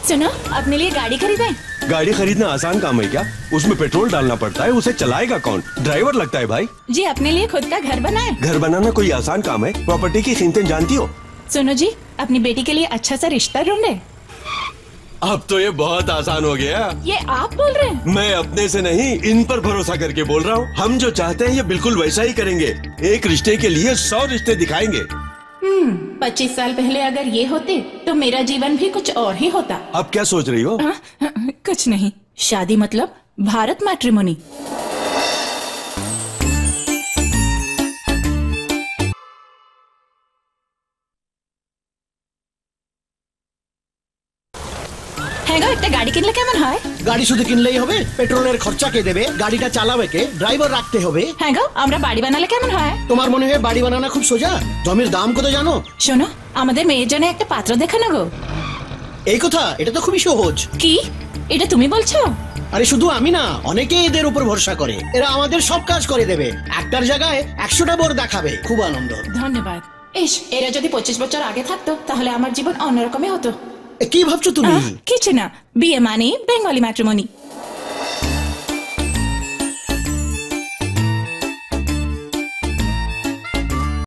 सुनो, अपने लिए गाड़ी खरीदें। गाड़ी खरीदना आसान काम है क्या? उसमें पेट्रोल डालना पड़ता है, उसे चलाएगा कौन? ड्राइवर लगता है भाई। जी, अपने लिए खुद का घर बनाए। घर बनाना कोई आसान काम है? प्रॉपर्टी की कीमतें जानती हो? सुनो जी, अपनी बेटी के लिए अच्छा सा रिश्ता ढूंढे। अब तो ये बहुत आसान हो गया। ये आप बोल रहे हैं? मैं अपने से नहीं, इन पर भरोसा करके बोल रहा हूँ। हम जो चाहते हैं ये बिल्कुल वैसा ही करेंगे। एक रिश्ते के लिए 100 रिश्ते दिखाएंगे। 25 साल पहले अगर ये होते तो मेरा जीवन भी कुछ और ही होता। अब क्या सोच रही हो? कुछ नहीं, शादी मतलब भारत मैट्रिमोनी। হ্যাঁ একটা গাড়ি কিনলে কেমন হয়? গাড়ি শুধু কিনলেই হবে? পেট্রোলের খরচা কে দেবে? গাড়িটা চালাবে কে? ড্রাইভার রাখতে হবে। হ্যাঁ গো, আমরা বাড়ি বানালে কেমন হয়? তোমার মনে হয় বাড়ি বানানো খুব সোজা? জমির দাম কত জানো? শোনো, আমাদের মেয়ের জন্য একটা পাত্র দেখানো গো। এই কথা? এটা তো খুবই সহজ। কি? এটা তুমি বলছো? আরে শুধু আমি না, অনেকেই এদের উপর ভরসা করে। এরা আমাদের সব কাজ করে দেবে। একটার জায়গায় 100টা বোর দেখাবে। খুব আনন্দ। ধন্যবাদ। ইস, এরা যদি 25 বছর আগে থাকতো তাহলে আমার জীবন অন্যরকমই হতো। কি ভাবছো তুমি? কিছু না, বিয়ে মানেই বেঙ্গলি ম্যাট্রিমনি।